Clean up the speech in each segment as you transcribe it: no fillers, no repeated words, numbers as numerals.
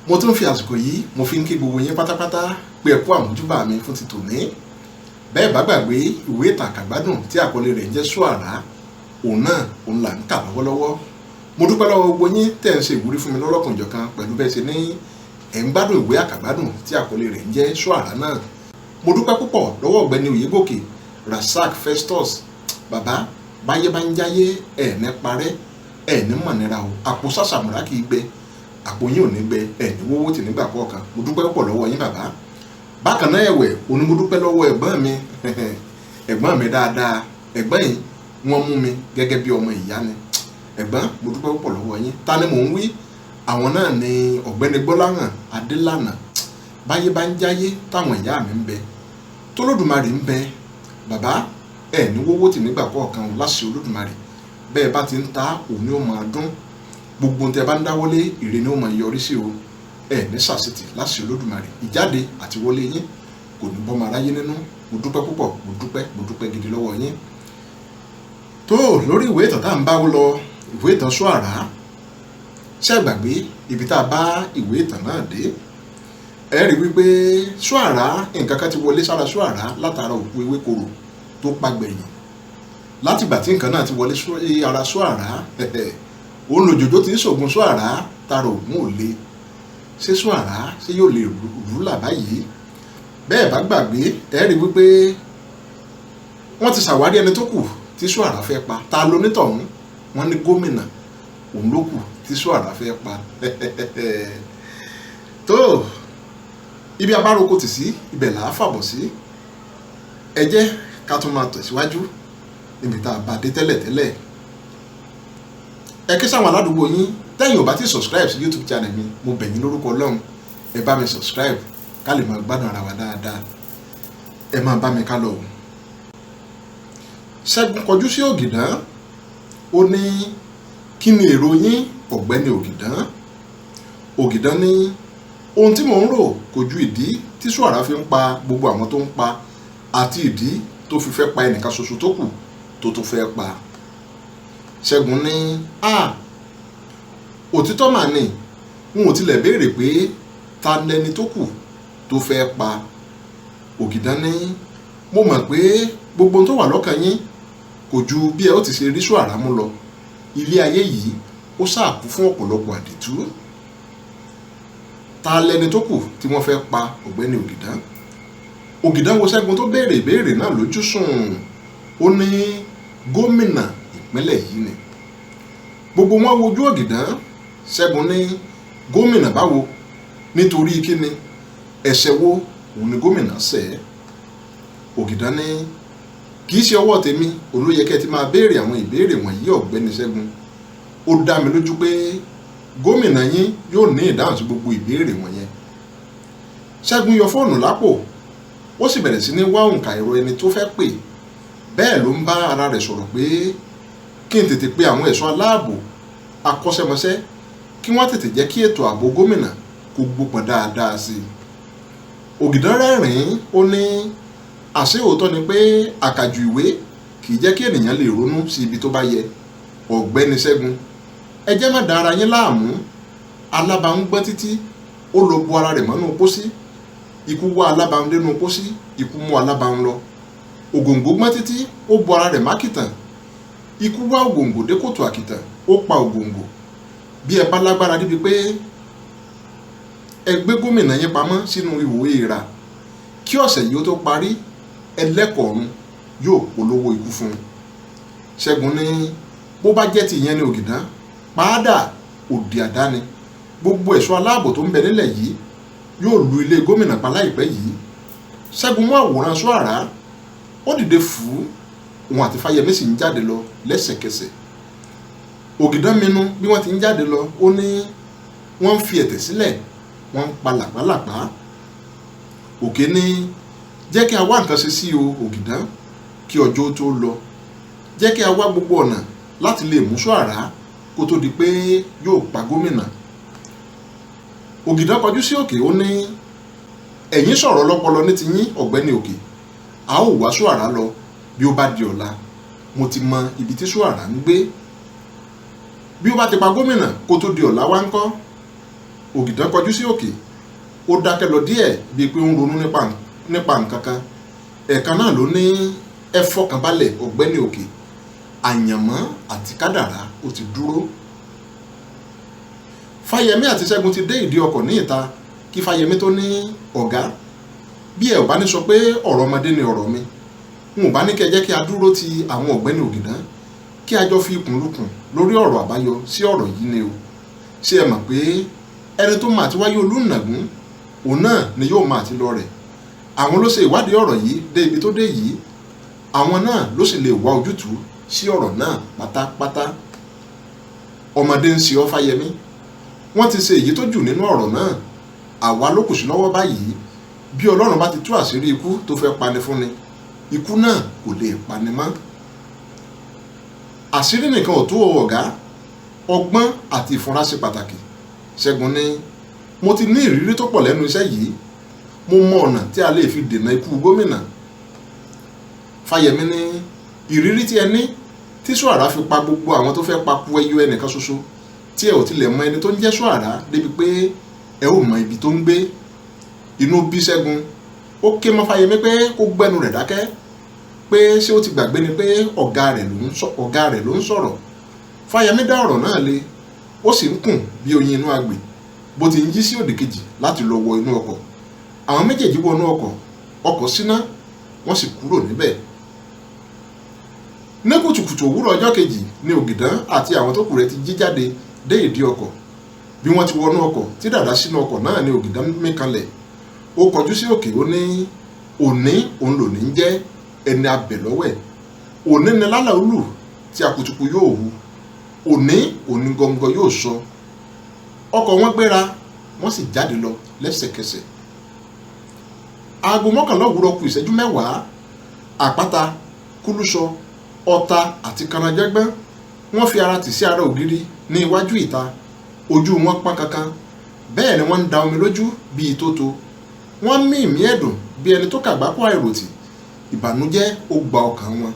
mo tún fi àsìkò yìí mo fi ń kí gbogbo yín pátápátá pé ẹ kú àmójúbà mi fún ti tòní. Bẹ́ẹ̀ bá gbàgbé ìwé ìtàn àkàgbádùn tí àkọlé rẹ̀ ń jẹ́ Soara, òun là ń kà lọ́wọ́lọ́wọ́. Mo dúpẹ́ lọ́wọ́ gbogbo yín tẹ̀ ń ṣe ìwúrí fún mi lọ́lọ́kanòjọ̀kan pẹ̀lú bẹ́ẹ̀ ṣe ní ẹ̀ ń gbádùn ìwé àkàgbádùn tí àkọlé rẹ̀ ń jẹ́ Soara náà. Mo dúpẹ́ púpọ̀ lọ́wọ́ ọ̀gbẹ́ni Oyègòkè Rasak Festus. Bàbá báyé bá ń jáyé ẹ̀ ní parẹ́ ẹ̀ ní mọ̀nira o, àpò sàṣàmùrà kì í gbẹ, àpò yín ò ní gbẹ, ẹ̀ ní wọ́wọ́ tì nígbà kọ̀ọ̀kan. Mo dúpẹ́ púpọ̀ lọ́wọ́ yín bàbá. Bákan náà ẹ̀wẹ̀ òní mo dúpẹ́ lọ́wọ́ ẹ̀gbọ́n mi dáadáa. Ẹ̀gbọ́n yìí wọ́n mú mi gẹ́gẹ́ bí ọmọ ìyá ni. Ẹ̀gbọ́n mo dúpẹ́ púpọ̀ lọ́wọ́ yín. Ta ni mò ń wí? Àwọn náà ni ọ̀gbẹ́ni Gbọ́láhàn Adélànà. Báyé bá ń jáyé táwọn ìyá mi ń bẹ, t'Olódùmarè ń bẹ, bàbá ẹ̀ ní wọ́wọ́ tì nígbà kọ̀ọ̀kan láṣẹ Olódùmarè. Bẹ́ẹ̀ bá ti ń ta òun ni ó máa dún. Gbogbo ohun tí ẹ bá ń dáwọ́lé ire ni ó máa yọrí sí o. Ẹ ní sàṣetì láṣẹ Olódùmarè. Ìjáde àti wọlé yín kò ní bọ́ máa ráyé nínú. Mo dúpẹ́ púpọ̀, mo dúpẹ́ gidi lọ́wọ́ yín. Tó lórí ìwé ìtàn tá à ń bá lọ, ìwé ìtàn Soara. Ṣé ẹ gbàgbé ibi tá a bá ìwé ìtàn náà dé? Ẹ rí wípé Soara, nǹkan kan ti wọlé sára Soara látara òkú ewékorò tó pagbẹ̀yìn. Látìgbà tí nǹkan náà ti wọlé ara Soara, òun lòjòjò ti ń ṣògùn Soara tara ògùn ò le. Ṣé Soara ṣé yóò lè rúlà báyìí? Bẹ́ẹ̀ bá gbàgbé ẹ rí wípé wọ́n ti ṣàwárí ẹni tó kù tí Soara fẹ́ pa. Ta lonítọ̀hún? Wọ́n ní gómìnà òun ló kù tí Soara fẹ́ pa. Tó ibi abároko tì sí ibẹ̀ là á fàbọ̀ sí. Ẹ jẹ́ ká tún máa tẹ̀síwájú níbi tá a bá dé tẹ́lẹ̀tẹ́lẹ̀. Ẹ ké sáwọn aládùúgbò yín tẹ́yìn ò bá ti subscribe sí YouTube channel mi, mo bẹ̀ yín lórúkọ Ọlọ́run ẹ bá mi subscribe ká lè máa gbádùn ara wa dáadáa. Ẹ máa bá mi ká lọ. Ṣẹ́gun kọjú sí Ògìdán, ó ní kí ni èrò yín ọ̀gbẹ́ni Ògìdán? Ògìdán ní ohun tí mò ń rò kò ju ìdí tí Soara fi ń pa gbogbo àwọn tó ń pa àti ìdí tó fi fẹ́ pa ẹnìkan ṣoṣo tó kù tó tún fẹ́ pa. Ṣẹ́gun ní òtítọ́ mà ní n ò tilẹ̀ béèrè pé ta lẹni tó kù tó fẹ́ pa. Ògìdán ní mo mọ̀ pé gbogbo tó wà lọ́kàn yín kò ju bí ẹ ó ti ṣe rí Soara mú lọ. Ilé ayé yìí ó ṣàkú fún ọ̀pọ̀lọpọ̀ àdìtú. Ta lẹni tó kù tí wọ́n fẹ́ pa ọ̀gbẹ́ni Ògìdán? Ògìdán wo Ṣẹ́gun tó béèrè ìbéèrè náà lójú sùn. Ó ní gómìnà ìpínlẹ̀ yìí ni. Gbogbo wọn wojú Ògìdán. Ṣẹ́gun ní gómìnà báwo? Nítorí kíni? Ẹ̀ṣẹ̀ wo òun ni gómìnà ṣẹ̀? Ògìdán ní kì í ṣe ọwọ́ tèmi, òun ló yẹ kẹ́ ti máa béèrè àwọn ìbéèrè wọ̀nyí ọ̀gbẹ́ni Ṣẹ́gun. Ó dá mi lójú pé gómìnà yín yóò ní ìdáhùn sí gbogbo ìbéèrè wọ̀nyẹn. Ṣẹ́gun yọ fóònù lápò, ó sì bẹ̀rẹ̀ sí ní wá òǹkà ẹ̀rọ ẹni tó fẹ́ pè. Bẹ́ẹ̀ ló ń bá ara rẹ̀ sọ̀rọ̀ pé kí n tètè pe àwọn ẹ̀ṣọ́ aláàbò akọ́ṣẹ́mọṣẹ́ kí wọ́n tètè jẹ́ kí ètò ààbò gómìnà kó gbópọn dáadáa sí i. Ògìdán rẹ́rìn-ín, ó ní àṣé òótọ́ ni pé àkàjù ìwé kì í jẹ́ kí ènìyàn lè ronú sí ibi tó bá yẹ. Ọ̀gbẹ́ni Ṣẹ́gun, ẹ jẹ́ má dára yín láàmú. Alábàáhùn gbọ́n títí ó lọ bu ara rẹ̀ mọ́nú pósí. Ikú wá alábàáhùn dénú pósí, ikú mú alábàáhùn lọ. Ògòǹgò gbọ́n títí ó bu ara rẹ̀ mákìtàn. Ikú wá ògòǹgò dé kòtò àkìtàn, ó pa ògòǹgò. Bí ẹ bá lágbára débi pé ẹ gbé gómìnà yín pamọ́ sínú ihò èèrà, kí ọ̀sẹ̀ yìí ó tó parí, ẹlẹ́kọ̀ọ́run yóò polówó ikú fún un. Ṣẹ́gun ní bó bá jẹ́ ti ìyẹn ni Ògìdán, pàádà òdì àdáni. Gbogbo ẹ̀ṣọ́ aláàbò tó ń bẹ nílẹ̀ yìí yóò lu ilé gómìnà pa láìpẹ́ yìí. Ṣẹ́gun mú àwòrán Soara, ó dìde fù ú, òun àti Fáyẹmí sì ń jáde lọ lẹ́sẹ̀kẹsẹ̀. Ògìdán minú bí wọ́n ti ń jáde lọ, ó ní wọ́n ń fi ẹ̀tẹ̀ sílẹ̀, wọ́n ń pa làpálàpá. Òkè ní jẹ́ kí a wá nǹkan ṣe sí o Ògìdán kí ọjọ́ tó lọ. Jẹ́ kí a wá gbogbo ọ̀nà láti lè mú Soara kó tó di pé yóò pa gómìnà. Ògìdán kọjú sí Òkè, ó ní ẹ̀yin sọ̀rọ̀ lọ́pọlọ ní tiyín ọ̀gbẹ́ni Òkè. A ó wá Soara lọ bí ó bá di ọ̀la. Mo ti mọ ibi tí Soara ń gbé. Bí ó bá ti pa gómìnà kó tó di ọ̀la wá ńkọ́? Ògìdán kọjú sí òkè, ó dákẹ́ lọ díẹ̀ bíi pé ó ń ronú nípa nǹkan kan. Ẹ̀ẹ̀kan náà ló ní, ẹ fọkàn balẹ̀ ọ̀gbẹ́ni òkè, àyànmọ́ àti kádàrá ó ti dúró. Fáyẹmí àti Ṣẹ́gun ti dé ìdí ọkọ̀ ní ìta kí Fáyẹmí tó ní, ọ̀gá, bí ẹ ò bá ní sọ pé ọ̀rọ̀ ọmọdé ni ọ̀rọ̀ mi, n ò bá ní kẹ́ jẹ́ kí a dúró ti àwọn ọ̀gbẹ́ni Ògìdán kí a jọ fi ikùn lukùn lórí ọ̀rọ̀ àbáyọ sí ọ̀rọ̀ yìí ni o. Ṣé ẹ mọ̀ pé ẹni tó máa ti wáyé Olúnàgún, òun náà ni yóò máa ti lọ rẹ̀. Àwọn ló ṣe ìwádìí ọ̀rọ̀ yìí dé ibi tó dé yìí, àwọn náà ló sì lè wá ojútùú sí ọ̀rọ̀ náà pátápátá. Ọmọdé ń ṣe ọ́ Fáyẹmí, wọ́n ti ṣe èyí tó jù nínú ọ̀rọ̀ náà, àwa ló kù sí lọ́wọ́ báyìí. Bí Ọlọ́run bá ti tú àṣírí ikú tó fẹ́ pani fún ni, ikú náà kò lè pani mọ́. Àṣírí nìkan ò tó ọ̀gá, ọgbọ́n àti ìfúnra ṣe pàtàkì. Ṣẹ́gun ní, mo ti ní ìrírí tó pọ̀ lẹ́nu iṣẹ́ yìí, mo mọ ọ̀nà tí a lè fi dènà ikú gómìnà. Fáyẹmí ní, ìrírí tí ẹ ní tí Soara fi pa gbogbo àwọn tó fẹ́ pa kú ẹyọ ẹnìkan ṣoṣo, tí ẹ ò tilẹ̀ mọ ẹni tó ń jẹ́ Soara débi pé ẹ ò mọ ibi tó ń gbé. Inú bí Ṣẹ́gun, ó ké mọ́ Fáyẹmí pé kó gbẹnu rẹ̀ dákẹ́, pé ṣé ó ti gbàgbé ni pé ọ̀gá rẹ̀ ló ń sọ̀rọ̀. Fáyẹmí dá ọ̀rọ̀ náà le, ó sì ń kùn bí oyin inú agbè bó ti ń yí sí òdì kejì láti lọ wọ inú ọkọ̀. Àwọn méjèèjì wọnú ọkọ̀ síná, wọ́n sì kúrò níbẹ̀. Ní kùtùkùtù òwúrọ̀ ọjọ́ kejì ni Ògìdán àti àwọn tó kù rẹ̀ ti jí jáde dé ìdí ọkọ̀. Bí wọ́n ti wọnú ọkọ̀ tí dàda sínú ọkọ̀ náà ni Ògìdán mí kanlẹ̀. Ó kọjú sí òkè, ó ní, òní òun lòní ń jẹ́ ẹni abẹ̀ lọ́wẹ̀, òní ni lálẹ́ olù tí akutuku yóò hu, òní òní gọngọ yóò sọ. Ọkọ̀ wọn gbéra, wọ́n sì jáde lọ lẹ́sẹ̀kẹsẹ̀. Aago 11 òwúrọ̀ kù ìṣẹ́jú 10, àpáta, kúlúṣọ, ọta àti kanajẹ́gbọ́n wọ́n fi ara tì sí ara ògiri ní iwájú ìta. Ojú wọn pọ́n kankan, bẹ́ẹ̀ ni wọ́n ń da omi lójú bíi tótó. Wọ́n mí ìmí ẹ̀dùn bí ẹni tó kàgbákò àìròtì. Ìbànújẹ́ ó gba ọkàn wọn.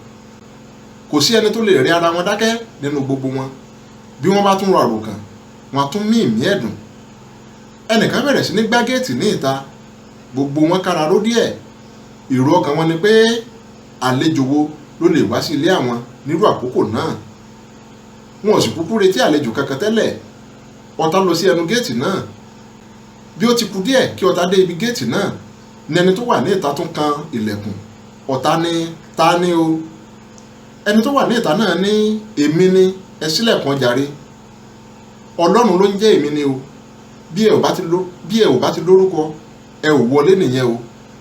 Kò sí ẹni tó lè rí ara wọn dákẹ́ nínú gbogbo wọn. Bí wọ́n bá tún rọ àròkàn, wọ́n tún mí ìmí ẹ̀dùn. Ẹnìkan bẹ̀rẹ̀ sí ní gbá géètì ní ìta. Gbogbo wọn kára ró díẹ̀. Ìrò ọkàn wọn ni pé àlejò wo ló lè wá sí ilé àwọn nírú àkókò náà. Wọn ò sì kúkú retí àlejò kankan tẹ́lẹ̀. Ọ̀tá lọ sí ẹnu géètì náà. Bí ó ti kù díẹ̀ kí ọ̀tá dé ibi géètì náà ni ẹni tó wà ní ìta tún kan ilẹ̀kùn. Ọ̀tá ní, ta ni o? Ẹni tó wà ní ìta náà ní, èmi ni, ẹ ṣílẹ̀kùn jàre. Ọlọ́run ló ń jẹ́ èmi ni o. Bí ẹ ò bá ti lórúkọ, ẹ ò wọlé nìyẹn o,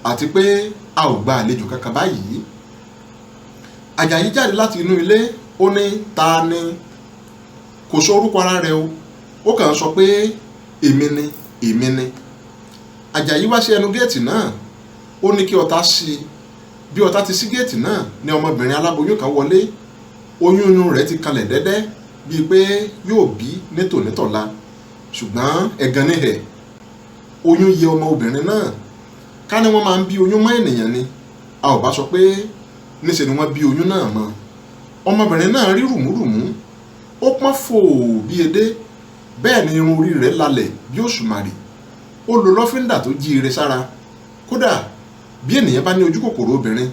àti pé a ò gba àlejò kankan báyìí. Àjàyí jáde láti inú ilé, ó ní, ta ni? Kò sọ orúkọ ara rẹ̀ o, ó kàn sọ pé èmi ni, èmi ni. Àjàyí wá sí ẹnu géètì náà, ó ní kí ọ̀tá ṣí. Bí ọ̀tá ti ṣí géètì náà ni ọmọbìnrin aláboyún kan wọlé. Oyún inú rẹ̀ ti kalẹ̀ dẹ́dẹ́ bíi pé yóò bí nítònítọ̀la, ṣùgbọ́n ẹ̀gàn ní ẹ̀. Oyún yẹ ọmọ obìnrin náà. Ká ní wọ́n máa ń bí oyún mọ́ ènìyàn ni, a ò bá sọ pé níṣe ni wọ́n bí oyún náà mọ́. Ọmọbìnrin náà rí rùmúrùmú, ó pọ́n fòó bí edé, bẹ́ẹ̀ ni irun orí rẹ̀ lalẹ̀ bí òṣùmàrè. Ó lo lọ́fíńdà tó jíire sára. Kódà bí ènìyàn bá ní ojú kòkòrò obìnrin,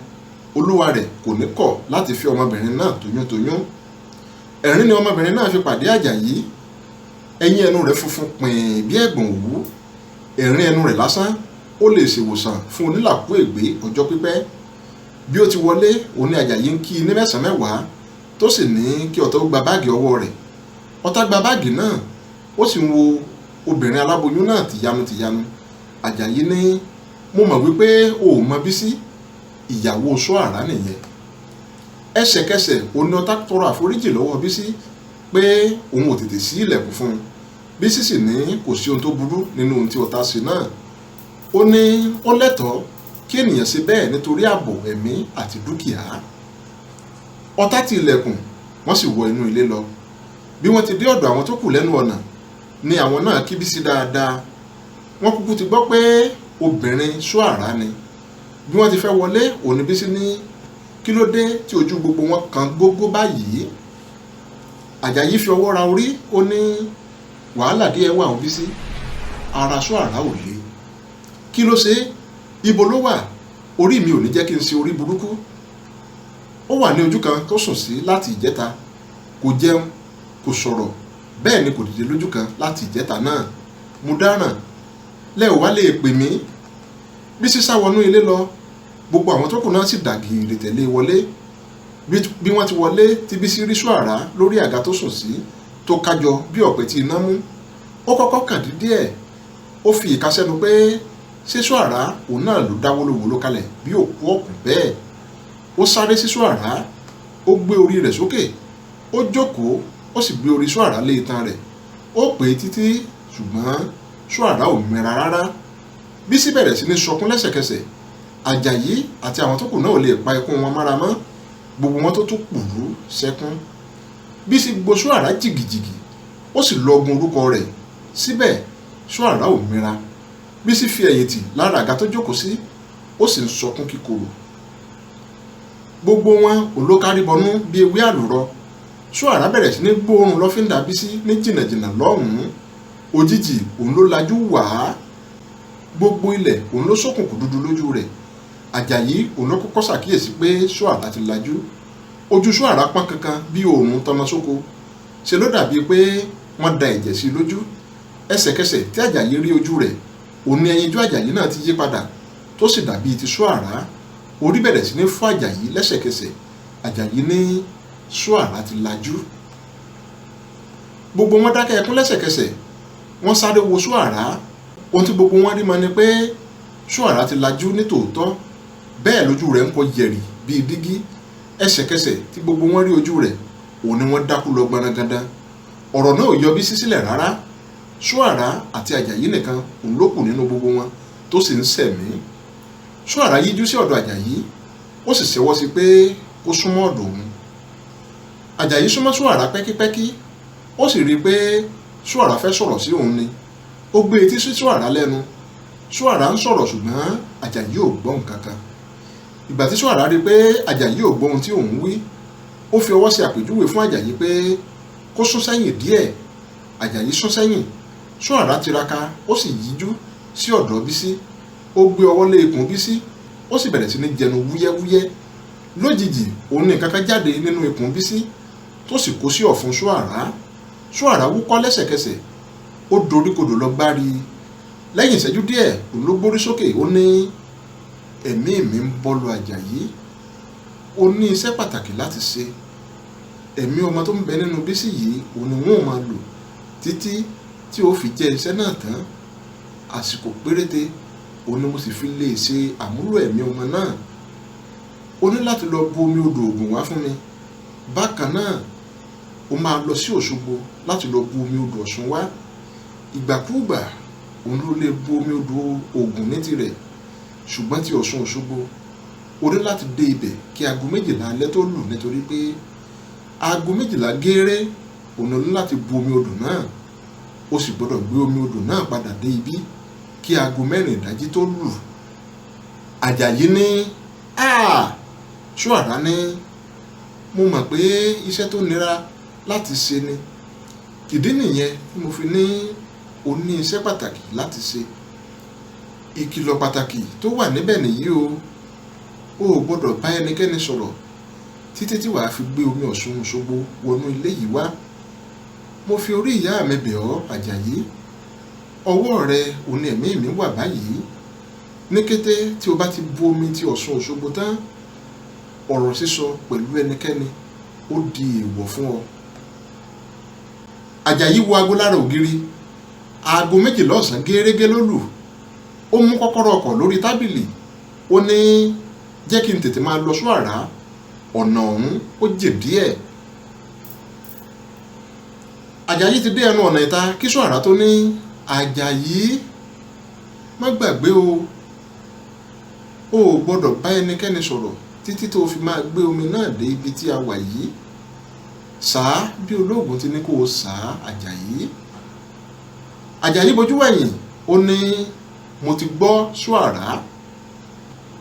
olúwa rẹ̀ kò ní kọ̀ láti fi ọmọbìnrin náà toyúntoyún. Ẹ̀rín ni ọmọbìnrin náà fi pàdé Àjàyí. Ẹyin ẹnu rẹ̀ funfun pìn bí ẹ̀gbọ̀n òwú. Ẹ̀rín ẹnu rẹ̀ lásán ó lè ṣèwòsàn fún onílàkú ègbé ọjọ́ pípẹ́. Bí ó ti wọlé, òun ni Àjàyí ń kí ní mẹ́sàn-án tó sì ní kí ọ̀tá ó gba báàgì ọwọ́ rẹ̀. Ọ̀tá gba báàgì náà, ó sì ń wo obìnrin aláboyún náà tìyanu. Àjàyí ní, mo mọ̀ wípé o ò mọ Bísí, ìyàwó Soara nìyẹn. Ẹsẹ̀kẹsẹ̀ òun ni ọ̀tá tọrọ àforíjì lọ́wọ́ Bísí pé òun ò tètè ṣí ilẹ̀kùn fún un. Bísí sì ní kò sí ohun tó burú nínú ohun tí ọ̀tá ṣe náà. Ó ní ó lẹ́tọ̀ọ́ kí ènìyàn ṣe bẹ́ẹ̀ nítorí ààbò ẹ̀mí àti dúkìá. Ọ̀tá ti ilẹ̀kùn, wọ́n sì wọ inú ilé lọ. Bí wọ́n ti dé ọ̀dọ̀ àwọn tó kù lẹ́nu ọ̀nà ni àwọn náà kí Bísí dáadáa. Wọ́n kúkú ti gbọ́ pé obìnrin Soara ni. Bí wọ́n ti fẹ́ wọlé, òní Bísí ní, kí ló dé tí ojú gbogbo wọn kan gógó báyìí? Àjàyí fi ọwọ́ ra orí, ó ní, wàhálà díẹ̀ wà òun Bísí. ara Soara ò le. Kí ló ṣe? Ibo ló wà? Orí mi ò ní jẹ́ kí n ṣe orí burúkú. Ó wà ní ojú kan tó sùn sí láti ìjẹta, kò jẹun, kò sọ̀rọ̀, bẹ́ẹ̀ ni kò dìde lójú kan láti ìjẹta náà. Mo dáràn, lẹ́ ò wá lè pè mí. Bísí sá wọnú ilé lọ, gbogbo àwọn tó kù náà sì dàgìrì tẹ̀lé wọlé. Bí wọ́n ti wọlé tí Bísí rí Soara lórí àga tó sùn sí tó kájọ bí ọ̀pẹ tí iná mú. Ó kọ́kọ́ kàn díẹ̀, ó fi ìka sẹ́nu pé ṣé Soara òun náà ló dá wólówóló kalẹ̀ bí òkú ọ̀kùn bẹ́ẹ̀. Ó sáré sí Soara, ó gbé orí rẹ̀ sókè, ó jókòó, ó sì gbé orí Soara lé itan rẹ̀. Ó pè é títí ṣùgbọ́n Soara ò mẹ́ra rárá. Bísí bẹ̀rẹ̀ sí ní sọkún lẹ́sẹ̀kẹsẹ̀. Àjàyí àti àwọn tó kù náà ò lè pa ẹkún wọn mára mọ́, gbogbo wọn tó tún pùrú sẹ́kún. Bísí gbó Soara jìgìjìgì, ó sì lọ́gun orúkọ rẹ̀. Síbẹ̀ Soara ò mẹ́ra. Bísí fi ẹ̀yìn tì lára àga tó jókòó sí, ó sì ń sọkún kíkorò. Gbogbo wọn ò ló kárí bọnú bí ewé àlùrọ. Soara bẹ̀rẹ̀ sí ní gbóòórùn lọ́fíńdà Bísí ní jìnnàjìnnà lọ́hùn-ún. Òjijì òun ló lajú wàá. Gbogbo ilẹ̀ òun ló ṣókùnkùn dúdú lójú rẹ̀. Àjàyí òun ló kọ́kọ́ ṣàkíyèsí pé Soara ti lajú. Ojú Soara pọ́n kankan bí òòrùn tọmọ sóko. Ṣe ló dàbí pé wọ́n da ẹ̀jẹ̀ sí lójú. Ẹsẹ̀kẹsẹ̀ tí Àjàyí rí ojú rẹ̀, òun ni ẹyinjú Àjàyí náà ti yí padà tó sì dàbí ti Soara. Orí bẹ̀rẹ̀ sí ní fọ́ Àjàyí lẹ́sẹ̀kẹsẹ̀. Àjàyí ní Soara ti lajú. Gbogbo wọn dákẹ́ ẹkún lẹ́sẹ̀kẹsẹ̀. Wọ́n sáré wo Soara. Ohun tí gbogbo wọn rí mọ̀ ni pé Soara ti lajú ní tòótọ́. Bẹ́ẹ̀ lójú rẹ̀ ń kọ yẹ̀rì bíi dígí. Ẹsẹ̀kẹsẹ̀ tí gbogbo wọn rí ojú rẹ̀, òun ni wọ́n dákú lọ gbanagandan. Ọ̀rọ̀ náà ò yọ Bísí sílẹ̀ rárá. Soara àti Àjàyí nìkan òun ló kù nínú gbogbo wọn tó sì ń sẹ̀mí. Soara yíjú sí ọ̀dọ̀ Àjàyí, ó sì ṣẹ́wọ́ sí pé kó súnmọ́ ọ̀dọ̀ òun. Àjàyí súnmọ́ Soara pẹ́kípẹ́kí, ó sì rí i pé Soara fẹ́ sọ̀rọ̀ sí òun ni. Ó gbé etí sí Soara lẹ́nu. Soara ń sọ̀rọ̀ ṣùgbọ́n Àjàyí ò gbọ́ nǹkan kan. Ìgbà tí Soara rí i pé Àjàyí ò gbọ́ ohun tí òun wí, ó fi ọwọ́ sí àpèjúwe fún Àjàyí pé kó sún sẹ́yìn díẹ̀. Àjàyí sún sẹ́yìn. Soara tiraka, ó sì yíjú sí ọ̀dọ̀ Bísí. Ó gbé ọwọ́ lé ikùn Bísí, ó sì bẹ̀rẹ̀ sí ní jẹnu wúyẹ́wúyẹ́. Lójijì òun ní nǹkan kan jáde nínú ikùn Bísí tó sì kó sí ọ̀fun Soara. Soara wúkọ́ lẹ́sẹ̀kẹsẹ̀, ó doríkodò lọ gbárí. Lẹ́yìn ìṣẹ́jú díẹ̀ òun ló gbórí sókè, ó ní ẹ̀mí mi ń bọ́ lu Àjàyí. Ó ní iṣẹ́ pàtàkì láti ṣe. Ẹ̀mí ọmọ tó ń bẹ nínú Bísí yìí òun ni wọ́n máa lò títí tí ó fi jẹ́ iṣẹ́ náà tán. Àsìkò péréte òun ni mo sì fi lè ṣe àmúlò ẹ̀mí ọmọ náà. Ó ní láti lọ bu omi odò Ògùn wá fún mi. Bákan náà ó máa lọ sí Òṣogbo láti lọ bu omi odò Ọ̀ṣun wá. Ìgbàkúùgbà òun ló lè bu omi odò Ògùn ní tirẹ̀, ṣùgbọ́n ti Ọ̀ṣun Òṣogbo ó ní láti dé ibẹ̀ kí aago 12 alẹ́ tó lù, nítorí pé aago 12 gééré òun ní láti bu omi odò náà. Ó sì gbọ́dọ̀ gbé omi odò náà padà dé ibi kí aago 4 ìdájí tó lù. Àjàyí ní Soara ní mo mọ̀ pé iṣẹ́ tó nira láti ṣe ni. Ìdí nìyẹn tí mo fi ní o ní iṣẹ́ pàtàkì láti ṣe. Ìkìlọ̀ pàtàkì tó wà níbẹ̀ nìyí o. O ò gbọ́dọ̀ bá ẹnikẹ́ni sọ̀rọ̀ títí tí wàá fi gbé omi Ọ̀ṣun Òṣogbo wọnú ilé yìí wá. Mo fi orí ìyá mi bẹ̀ ọ́ Àjàyí. Ọwọ́ rẹ òun ni ẹ̀mí mi wà báyìí. Ní kété tí o bá ti bu omi ti Ọ̀ṣun Òṣogbo tán, ọ̀rọ̀ sísọ pẹ̀lú ẹnikẹ́ni ó di èèwọ̀ fún ọ. Àjàyí wo aago lára ògiri. Aago 12 ọ̀sán gẹ́rẹ́gẹ́ ló lù. Ó mú kọ́kọ́rọ́ ọkọ̀ lórí tábìlì. Ó ní jẹ́ kí n tètè máa lọ Soara. Ọ̀nà ọ̀hún ó jìn díẹ̀. Àjàyí ti dé ẹnu ọ̀nà ìta kí Soara tó ní Àjàyí má gbàgbé o. O ò gbọ́dọ̀ bá ẹnikẹ́ni sọ̀rọ̀ títí tó fi máa gbé omi náà dé ibi tí a wà yìí. Sàá bí olóògùn ti ní kó o sàá Àjàyí. Àjàyí bojú wẹ̀yìn, ó ní mo ti gbọ́ Soara.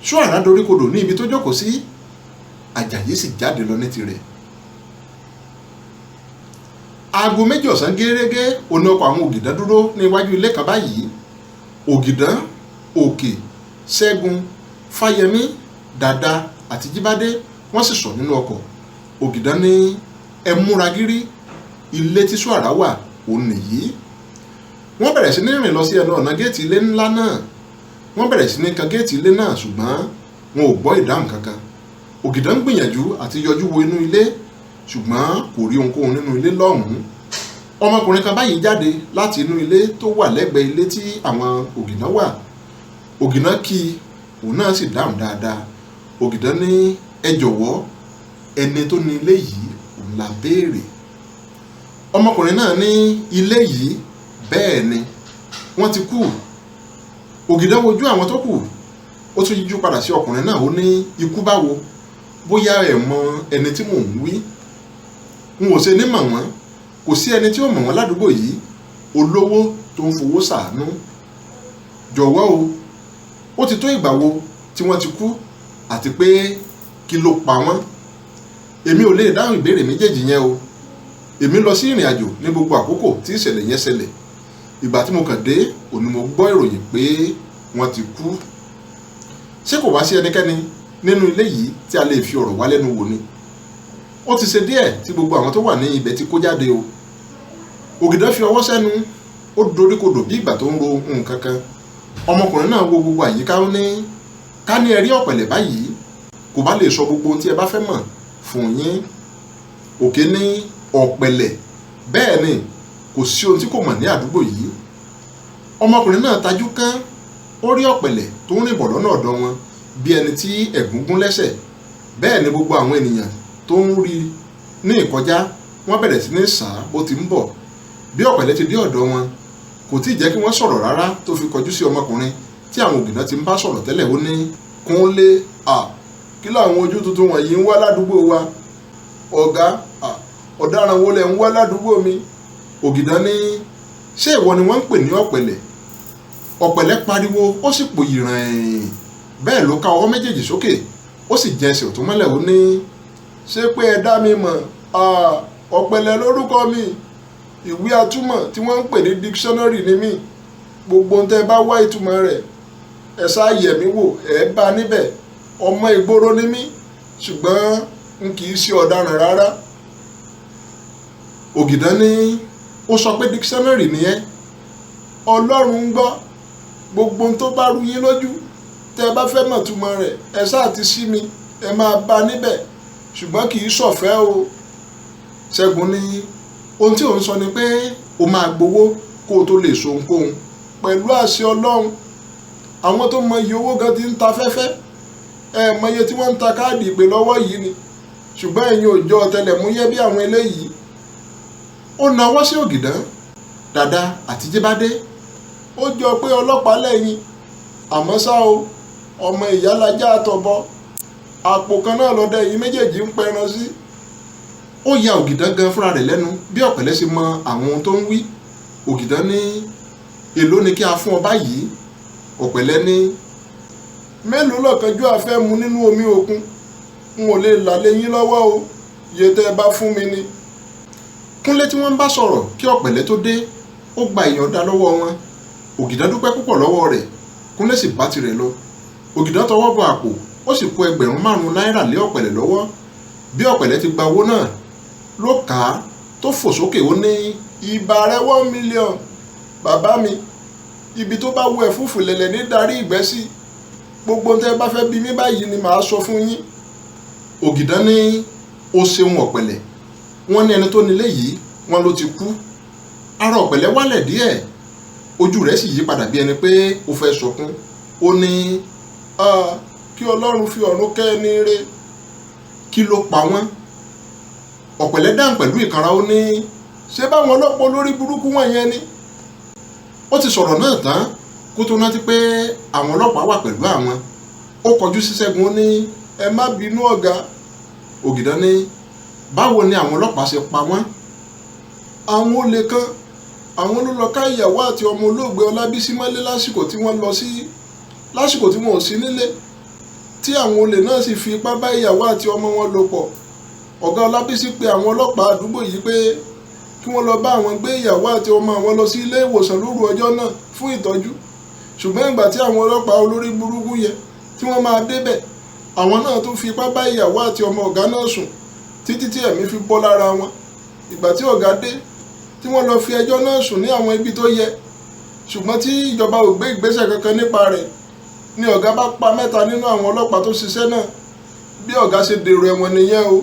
Soara doríkodò ní ibi tó jókòó sí. Àjàyí sì jáde lọ ní tirẹ̀. aago 2 ọ̀sán gẹ́rẹ́gẹ́ òní ọkọ̀ àwọn ògìdán dúró níwájú ilé kan báyìí. ògìdán, òkè, ṣẹ́gun, fáyẹmí, dàda àti jíbádé wọ́n sì sọ nínú ọkọ̀. ògìdán ní ẹ múra gírí, ilé tí Soara wà òun nìyí. wọ́n bẹ̀rẹ̀ sí ní rìn lọ sí ẹnu ọ̀nà géètì ilé ńlá náà. wọ́n bẹ̀rẹ̀ sí ní kan géètì ilé náà ṣùgbọ́n wọn ò gbọ́ ìdáhùn kankan. ògìdán ń gbìyànjú àti yọjú wo inú ilé ṣùgbọ́n kò rí ohunkóhun nínú ilé lọ́hùn-ún. ọmọkùnrin kan báyìí jáde láti inú ilé tó wà lẹ́gbẹ̀ẹ́ ilé tí àwọn ògìdán wà. ògìdán kí òun náà sì dáhùn dáadáa. ògìdán ní ẹ jọ̀wọ́ ẹni tó ní ilé yìí òun la béèrè. ọmọkùnrin náà ní ilé yìí bẹ́ẹ̀ ni wọ́n ti kú. ògìdán wojú àwọn tó kù, ó tún yíjú padà sí ọkùnrin náà, ó ní ikú báwo, bóyá ẹ mọ ẹni tí mò ń wí. n ò ṣe ní mọ̀ wọ́n, kò sí ẹni tí ó mọ̀ wọ́n ládùúgbò yìí, olówó tó ń fowó ṣàánú. jọ̀wọ́ o, ó ti tó ìgbà wo tí wọ́n ti kú àti pé kí ló pa wọ́n? èmi ò lè dáhùn ìbéèrè méjèèjì yẹn o. èmi lọ sí ìrìn àjò ní gbogbo àkókò tí ìṣẹ̀lẹ̀ yẹn ṣẹlẹ̀. ìgbà tí mo kàn dé òní mo gbọ́ ìròyìn pé wọ́n ti kú. ṣé kò wá sí ẹnikẹ́ni nínú ilé yìí tí a lè fi ọ̀rọ̀ wá lẹ́nu wò ni? ó ti ṣe díẹ̀ tí gbogbo àwọn tó wà ní ibẹ̀ ti kó jáde o. ògìdán fi ọwọ́ sẹ́nu, ó doríkodò bí ìgbà tó ń ro nǹkan kan. ọmọkùnrin náà wo gbogbo àyíká, ó ní ká ní ẹ rí ọ̀pẹ̀lẹ̀ báyìí kò bá lè sọ gbogbo ohun tí ẹ bá fẹ́ mọ̀ fún yín. òkè ní ọ̀pẹ̀lẹ̀, bẹ́ẹ̀ ni kò sí ohun tí kò mọ̀ ní àdúgbò yìí. ọmọkùnrin náà tajú kán, ó rí ọ̀pẹ̀lẹ̀ tó ń rìn bọ̀ lọ́nà ọ̀dọ̀ wọn bí ẹni tí ẹ̀gún gún lẹ́sẹ̀. bẹ́ẹ̀ ni gbogbo àwọn ènìyàn tó ń rí ní ìkọjá wọ́n bẹ̀rẹ̀ sí ní sá bó ti ń bọ̀. bí ọ̀pẹ̀lẹ̀ ti dé ọ̀dọ̀ wọn kò tí ì jẹ́ kí wọ́n sọ̀rọ̀ rárá tó fi kọjú sí ọmọkùnrin tí àwọn ògìdán ti ń bá sọ̀rọ̀ tẹ́lẹ̀, ó ní Kúnlé, kí làwọn ojú tuntun wọ̀nyí ń wá ládùúgbò wa? ọ̀gá, ọ̀daràn wo lẹ̀ ń wá ládùúgbò mi? ògìdán ní ṣé ìwọ ni wọ́n ń pè ní ọ̀pẹ̀lẹ̀? ọ̀pẹ̀lẹ̀ pariwo, ó sì pòyì rìn. bẹ́ẹ̀ ló ká ọwọ́ méjèèjì sókè, ó sì jẹ ẹsẹ̀ ọ̀tún mọ́lẹ̀, ó ní ṣé pé ẹ dá mi mọ̀? ọ̀pẹ̀lẹ̀ lórúkọ mi, ìwé atúmọ̀ tí wọ́n ń pè ní dictionary ni mí. gbogbo ohun tẹ́ bá wá ìtumọ̀ rẹ̀ ẹ ṣáà yẹ̀ mí wò, ẹ bá níbẹ̀. ọmọ ìgboro ni mí ṣùgbọ́n n kì í ṣe ọ̀daràn rárá. ògìdán ní ó sọ pé dictionary nìyẹn? ọlọ́run ń gbọ́, gbogbo ohun tó bá rú yín lójú tẹ́ bá fẹ́ mọ̀ túmọ̀ rẹ̀ ẹ ṣáà ti sí mi, ẹ máa bá níbẹ̀, ṣùgbọ́n kì í ṣọ̀fẹ́ o. ṣẹ́gun ní ohun tí òun sọ ni pé o máa gbowó kó o tó lè so ohunkóhun. pẹ̀lú àṣẹ ọlọ́run, àwọn tó mọ iye owó gan ti ń ta fẹ́fẹ́. ẹ mọ iye tí wọ́n ń ta káàdì ìpè lọ́wọ́ yìí ni, ṣùgbọ́n ẹ̀yin ò jọ ọ̀tẹlẹ̀múyẹ́ bí àwọn eléyìí. ó nawọ́ sí ògìdán, dàda àti jíbádé. ó jọ pé ọlọ́pàá lẹ́yìn, àmọ́ ṣá o, ọmọ ìyálajá àtọ̀bọ, àpò kan náà lọ́dẹ yìí méjèèjì ń pẹran sí. ó ya ògìdán gan fúnra rẹ̀ lẹ́nu bí ọ̀pẹ̀lẹ̀ ṣe mọ àwọn ohun tó ń wí. ògìdán ní èló ni kí a fún ọ báyìí? ọ̀pẹ̀lẹ̀ ní mélòó lọ́kànjú àfẹ́ mu nínú omi òkun? n ò lè là lé yín lọ́wọ́ o, iye tẹ́ ẹ bá fún mi ni. Kúnlé tí wọ́n ń bá sọ̀rọ̀ kí ọ̀pẹ̀lẹ̀ tó dé, ó gba ìyọ̀ǹda lọ́wọ́ wọn. ògìdán dúpẹ́ púpọ̀ lọ́wọ́ rẹ̀, Kúnlé sì bá tirẹ̀ lọ. ògìdán tọwọ́ bọ àpò, ó sì kó 5,000 náírà lé ọ̀pẹ̀lẹ̀ lọ́wọ́. bí ọ̀pẹ̀lẹ̀ ti gba owó náà ló kà á tó fò sókè, ó ní ìbà rẹ 1 million. bàbá mi, ibi tó bá wù ẹ́ fúfù lẹ̀lẹ̀ ní darí ìgbẹ́ sí. gbogbo ohun tẹ́ bá fẹ́ bí mi báyìí ni màá sọ fún yín. ògìdán ní ó ṣeun ọ̀pẹ̀lẹ̀, wọ́n ní ẹni tó nílé yìí wọ́n ló ti kú. ara ọ̀pẹ̀lẹ̀ wálẹ̀ díẹ̀, ojú rẹ̀ sì yí padà bí ẹni pé ó fẹ́ sọkún. ó ní kí ọlọ́run fi ọ̀run kẹ́ ẹni rẹ̀. kí ló pa wọ́n? ọ̀pẹ̀lẹ̀ dáhùn pẹ̀lú ìkanra, ó ní ṣé báwọn ọlọ́pàá olórí burúkú wọ̀nyẹn ni? ó ti sọ̀rọ̀ náà tán kó tó rántí pé àwọn ọlọ́pàá wà pẹ̀lú àwọn. ó kọjú sí Ṣẹ́gun, ó ní ẹ má bínú ọ̀gá. ògìdán ní báwo ni àwọn ọlọ́pàá ṣe pa wọ́n? àwọn olè kan, àwọn ló lọ ká ìyàwó àti ọmọ olóògbé Ọlábísí mọ́lé lásìkò tí wọ́n ò sí nílé, tí àwọn olè náà sì fi ipá bá ìyàwó àti ọmọ wọn lò pọ̀. ọ̀gá Ọlábísí pe àwọn ọlọ́pàá àdúgbò yìí pé kí wọ́n lọ bá àwọn gbé ìyàwó àti ọmọ àwọn lọ sí ilé ìwòsàn lóru ọjọ́ náà fún ìtọ́jú. Ṣùgbọ́n ìgbà tí àwọn ọlọ́pàá olórí burúkú yẹ tí wọ́n máa débẹ̀, àwọn náà tún fi ipá bá ìyàwó àti ọmọ ọ̀gá náà sùn títí tí ẹ̀mí fi bọ́ lára wọn. Ìgbà tí ọ̀gá dé tí wọ́n lọ fi ẹjọ́ náà sùn ní àwọn ibi tó yẹ, ṣùgbọ́n tí ìjọba ò gbé ìgbésẹ̀ kankan nípa rẹ̀, ni ọ̀gá bá pa mẹ́ta nínú àwọn ọlọ́pàá tó ṣiṣẹ́ náà. Bí ọ̀gá ṣe dèrò ẹ̀wọ̀n nìyẹn o.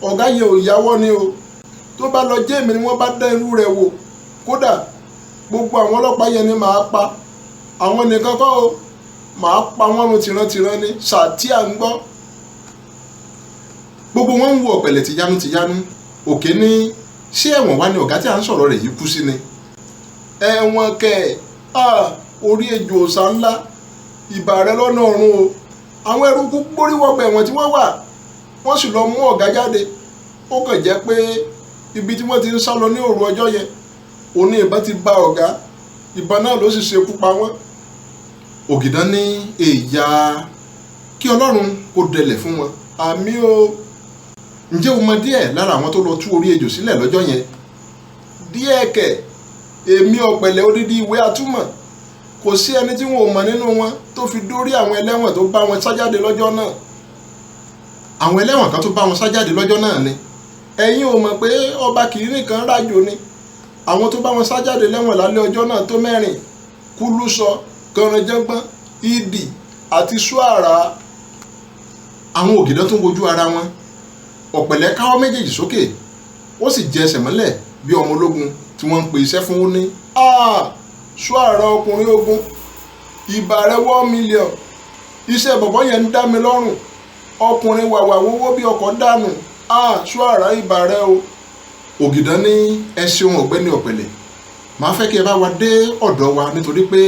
Ọ̀gá yẹn ò yáwọ́ ni o. Tó bá lọ jẹ́ èmi ni wọ́n bá dá irú rẹ̀ wò, kódà gbogbo àwọn ọlọ́pàá yẹn ni màá pa. Àwọn nìkan kọ́ o, màá pa wọ́n run tìrantìran ni ṣàtì à ń gbọ́. Gbogbo wọn ń wo ọ̀pẹ̀lẹ̀ tìyanu. Òkè ní ṣé ẹ̀wọ̀n wá ní ọ̀gá tí à ń sọ̀rọ̀ rẹ̀ yìí kú sí ni? Ẹ̀wọ̀n kẹ̀ orí ejò òòṣà ńlá, ìbà rẹ lọ́nà ọ̀run o. Àwọn eruku gbóríwọ̀gbẹ̀ ẹ̀wọ̀n tí wọ́n wà, wọ́n sì lọ mú ọ̀gá jáde. Ó kàn jẹ́ pé ibi tí wọ́n ti ń sá lọ ní òru ọjọ́ yẹn, òní ìbọn ti bá ọ̀gá, ìbọn náà ló sì ṣekú pa wọ́n. Ògìdán ní èèyà kí Ọlọ́run kó dẹlẹ̀ fún wọn. Àmín o. Ǹjẹ́ o mọ díẹ̀ lára àwọn tó lọ tú orí ejò sílẹ̀ lọ́jọ́ yẹn? Díẹ̀ kẹ̀, èmi ọ̀pẹ̀lẹ̀ odidi ìwé atúmọ̀. Kò sí ẹni tí wọn ò mọ̀ nínú wọn tó fi dórí àwọn ẹlẹ́wọ̀n tó bá wọn sájáde lọ́jọ́ náà. Àwọn ẹlẹ́wọ̀n kan tó bá wọn sájáde lọ́jọ́ náà ni. Ẹ̀yin ò mọ̀ pé ọba kìí nìkan rájò ni. Àwọn tó bá wọn sájáde lẹ́wọ̀n lálẹ́ ọjọ́ náà tó 4: Kúlúsọ, Kànrànjọ́gbọ́n, Ìdì àti Soara. Àwọn Ògìdán tó ń wojú ara wọn. Ọ̀pẹ̀lẹ̀ káwọ́ méjèèjì sókè, ó sì jẹ ẹsẹ̀ mọ́lẹ̀ bí ọmọ ológun tí wọ́n ń pe iṣẹ́ fún. Ó ní Soara ọkùnrin ogun, ìbà rẹ 1 million. Iṣẹ́ bọ̀bọ́ yẹn ń dá mi lọ́rùn. Ọkùnrin wàwà wówó bí ọkọ̀ dànù. Soara ìbà rẹ o. Ògìdán ní ẹ ṣeun ọ̀gbẹ́ni ọ̀pẹ̀lẹ̀, màá fẹ́ kí ẹ bá wa dé ọ̀dọ̀ wa nítorí pé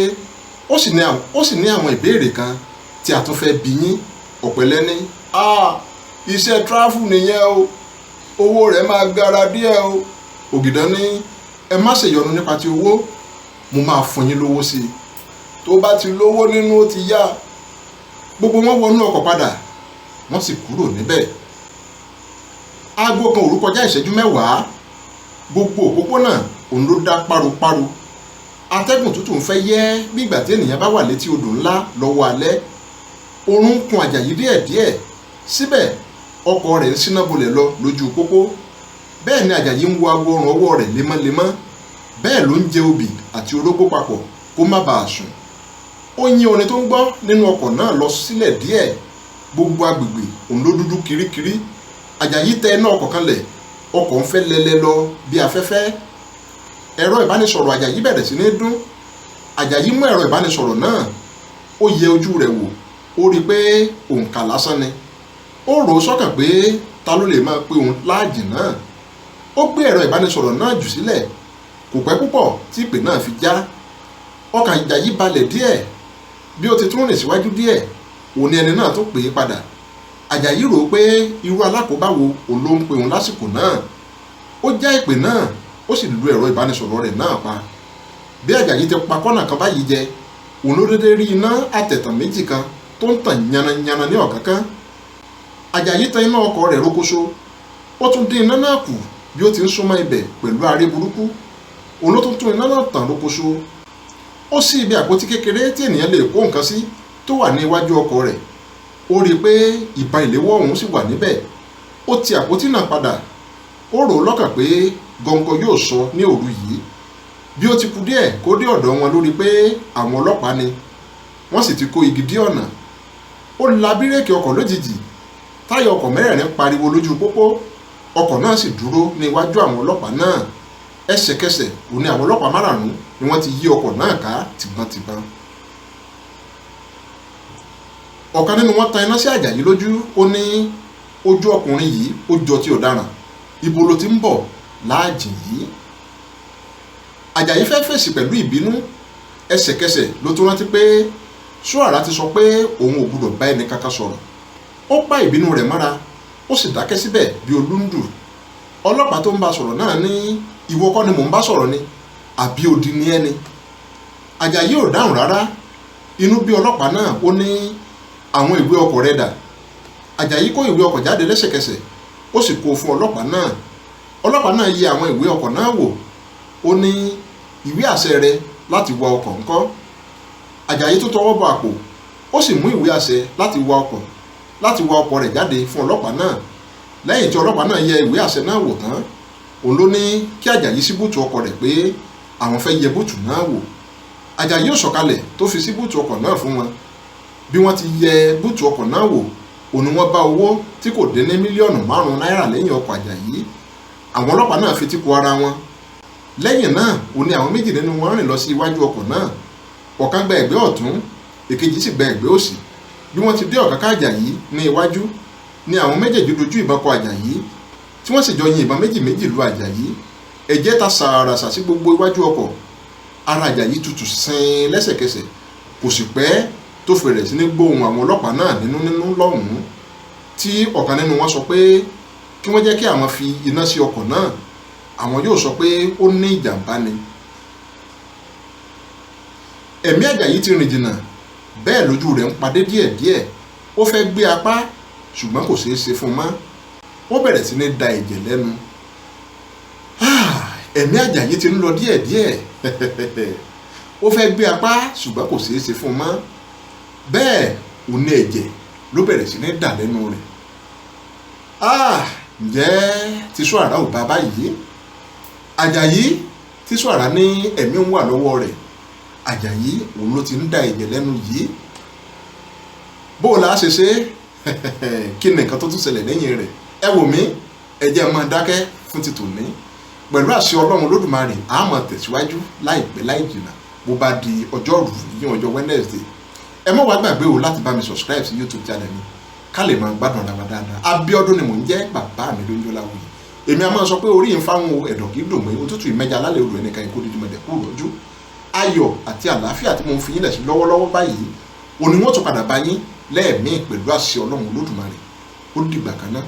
ó sì ní àwọn ìbéèrè kan tí a tún fẹ́ bi yín. Ọ̀pẹ̀lẹ̀ ní iṣẹ́ tráfù nìyẹn o, owó rẹ̀ máa gara díẹ̀ o. Ògìdán ní ẹ má ṣèyọnu nípa ti owó, mo máa fún yín lówó sí i. Tó bá ti lówó nínú ó ti yá. Gbogbo wọn wọnú ọkọ̀ padà, wọ́n sì kúrò níbẹ̀. Aago kan òru kọjá ìṣẹ́jú 10. Gbogbo òpópónà òun ló dá páropáro. Atẹ́gùn tútù ń fẹ́ yẹ́ bí ìgbà tí ènìyàn bá wà létí odò ńlá lọ́wọ́ alẹ́. Oorun ń kun Àjàyí díẹ̀díẹ̀, síbẹ̀ ọkọ̀ rẹ̀ ń síná bolẹ̀ lọ lójú pópó. Bẹ́ẹ̀ ni Àjàyí ń wo aago ọrùn ọwọ́ rẹ̀ lemọ́lemọ́. Bẹ́ẹ̀ ló ń jẹ obì àti orógbó papọ̀ kó má bàa sùn. Ó yín orin tó ń gbọ́ nínú ọkọ̀ náà lọ sílẹ̀ díẹ̀. Gbogbo agbègbè òun ló dúdú kirikiri. Àjàyí tẹ iná ọkọ̀ kanlẹ̀, ọkọ̀ ń fẹ́ lẹ́lẹ́ lọ bí afẹ́fẹ́. Ẹ̀rọ ìbánisọ̀rọ̀ Àjàyí bẹ̀rẹ̀ sí ní dún. Àjàyí mú ẹ̀rọ ìbánisọ̀rọ̀ náà, ó yẹ ojú rẹ̀ wò, ó rí i pé òǹkà lásán ni. Ó rò ó sọ́kàn pé ta ló lè máa pe òun láàjì náà. Ó gbé ẹ̀rọ ìbánisọ̀rọ̀ náà jù sílẹ̀. Kò pẹ́ púpọ̀ tí ìpè náà fi já. Ọkàn Àjàyí balẹ̀ díẹ̀. Bí ó ti tún rìn síwájú díẹ̀, òun ni ẹni náà tún pè é padà. Àjàyí rò ó pé irú alákòóbá wo òun ló ń pe òun lásìkò náà. Ó já ìpè náà, ó sì lu ẹ̀rọ ìbánisọ̀rọ̀ rẹ̀ náà pa. Bí Àjàyí ti pa kọ́nà kan báyìí jẹ, òun ló dédé rí iná àtẹ̀tàn méjì kan tó ń tàn yanayana ní ọ̀kánkán. Àjàyí tan iná ọkọ̀ rẹ̀ rókóṣó. Ó tún dín iná náà kù bí ó ti ń súnmọ́ ibẹ̀ pẹ̀lú aré burúkú. Òun ló tún iná náà tàn rókóṣó. Ó ṣí ibi àpótí kékeré tí ènìyàn lè kó nǹkan sí tó wà ní iwájú ọkọ̀ rẹ̀. Ó rí i pé ìbọn ìléwọ́ ọ̀hún sì wà níbẹ̀. Ó ti àpótí náà padà. Ó rò ó lọ́kàn pé gọngọ yóò sọ ní òru yìí. Bí ó ti kù díẹ̀ kó dé ọ̀dọ̀ wọn lórí pé àwọn ọlọ́pàá ni wọ́n sì ti kó igi dí ọ̀nà. Ó la bírèkì ọkọ̀ lójijì. Táyà ọkọ̀ mẹ́rẹ̀ẹ̀rin pariwo lójú pópó. Ọkọ̀ náà sì dúró ní iwájú àwọn ọlọ́pàá náà. Ẹsẹ̀kẹsẹ̀ òun ni àwọn ọlọ́pàá márààrún ni wọ́n ti yí ọkọ̀ náà ká tìbọntìbọn. Ọ̀kan nínú wọn tan iná sí Àjàyí lójú. Ó ní ojú ọkùnrin yìí ó jọ ti ọ̀daràn. Ibo ló ti ń bọ̀ láàjì yìí? Àjàyí fẹ́ fèsì pẹ̀lú ìbínú. Ẹsẹ̀kẹsẹ̀ ló tún rántí pé Soara ti sọ pé òun ò gbọdọ̀ bá ẹni kankan sọ̀rọ̀. Ó pa ìbínú rẹ̀ mọ́ra, ó sì dákẹ́ síbẹ̀ bí olúndù. Ọlọ́pàá tó ń bá sọ̀rọ̀ náà ní ìwọ kọ́ ni mò ń bá sọ̀rọ̀ ni, àbí odi ni ẹni? Àjàyí ò dáhùn rárá. Inú bí ọlọ́pàá náà. Ó ní àwọn ìwé ọkọ̀ rẹ̀ dà? Àjàyí kó ìwé ọkọ̀ jáde lẹ́sẹ̀kẹsẹ̀, ó sì kó fún ọlọ́pàá náà. ọlọ́pàá náà yẹ àwọn ìwé ọkọ̀ náà wò. Ó ní ìwé àṣẹ rẹ láti wa ọkọ̀ ńkọ́? Àjàyí tó tọwọ́ bọ àpò, ó sì mú ìwé àṣẹ láti wa ọkọ̀ rẹ̀ jáde fún ọlọ́pàá náà. Lẹ́yìn tí ọlọ́pàá náà yẹ ìwé àṣẹ náà wò tán, òun ló ní kí Àjàyí sí búùtù ọkọ̀ rẹ̀ pé àwọn fẹ́ yẹ búùtù náà wò. Àjàyí ò sọ̀kalẹ̀ tó fi sí búùtù ọkọ̀ náà fún wọn. Bí wọ́n ti yẹ búùtù ọkọ̀ náà wò, òun ni wọ́n bá owó tí kò dín ní mílíọ̀nù 5 náírà lẹ́yìn ọkọ̀ Àjàyí. Àwọn ọlọ́pàá náà fetí ko ara wọn. Lẹ́yìn náà òun ni àwọn méjì nínú wọn rìn lọ sí iwájú ọkọ̀ náà. Ọ̀kan gba ẹ̀gbẹ́ ọ̀tún, èkejì sì gba ẹ̀gbẹ́ òsì. Bí wọ́n ti dé ọ̀káká Àjàyí ní iwájú ni àwọn méjèèjì dojú ìbọn kọ Àjàyí tí wọ́n sì jọ yin ìbọn méjì lu Àjàyí. Ẹ̀jẹ̀ ta sàràsà sí gbogbo iwájú ọkọ̀. Ara Àjàyí tutù sin lẹ́sẹ̀kẹsẹ̀. Kò sì pẹ́ tó fẹ̀rẹ̀ sí ní gbóhùn àwọn ọlọ́pàá náà nínú lọ́hùn-ún tí ọ̀kan nínú wọn sọ pé kí wọ́n jẹ́ kí àwọn fi iná sí ọkọ̀ náà, àwọn yóò sọ pé ó ní ìjàmbá ni. Ẹ̀mí Àjàyí ti rìn jìnnà, bẹ́ẹ̀ lójú rẹ̀ ń padé díẹ̀díẹ̀. Ó fẹ́ gbé apá ṣùgbọ́n kò ṣeé ṣe fún un mọ́. Ó bẹ̀rẹ̀ sí ní da ẹ̀jẹ̀ lẹ́nu. Ẹ̀mí Àjàyí ti ń lọ díẹ̀díẹ̀. Ó fẹ́ gbé apá ṣùgbọ́n kò ṣeé ṣe fún un mọ́. Bẹ́ẹ̀ òun ní ẹ̀jẹ̀ ló bẹ̀rẹ̀ sí ní dà lẹ́nu rẹ̀. Ǹjẹ́ tí Soara ò bá báyìí? Àjàyí tí Soara ní ẹ̀mí ń wà lọ́wọ́ rẹ̀, Àjàyí òun ló ti ń da ẹ̀jẹ̀ lẹ́nu yìí. Bó o la ṣe ṣe? Kí ni nǹkan tó tún ṣẹlẹ̀ lẹ́yìn rẹ̀? Ẹ wò mí, ẹ jẹ́ máa dákẹ́ fún ti tòní. Pẹ̀lú àṣẹ Ọlọ́run Olódùmarè, a máa tẹ̀síwájú láìpẹ́ láì jìnnà bó bá di ọjọ́rú yíyan ọjọ́ Wednesday. Ẹ má wá gbàgbé o láti bá mi subscribe sí YouTube channel mi ká lè máa gbádùn ara wa dáadáa. Abíọ́dún ni mò ń jẹ́, bàbá mi ló ń jọ láwùjọ. Èmi a máa sọ pé orí ìfáwọn ẹ̀dọ̀ kì í dùn mí, òtútù ìmẹ́ja alálẹ̀ odò ẹnìkan ikú dídú mẹ́dẹ̀ kú lọ́jú. Ayọ̀ àti àlàáfíà tí mo ń fi yín lẹ̀ sí lọ́wọ́lọ́wọ́ báyìí, òní wọ́n tún padà bá yín lẹ́ẹ̀mí pẹ̀lú àṣẹ Ọlọ́run Olódùmarè. Ó dìgbà kan náà.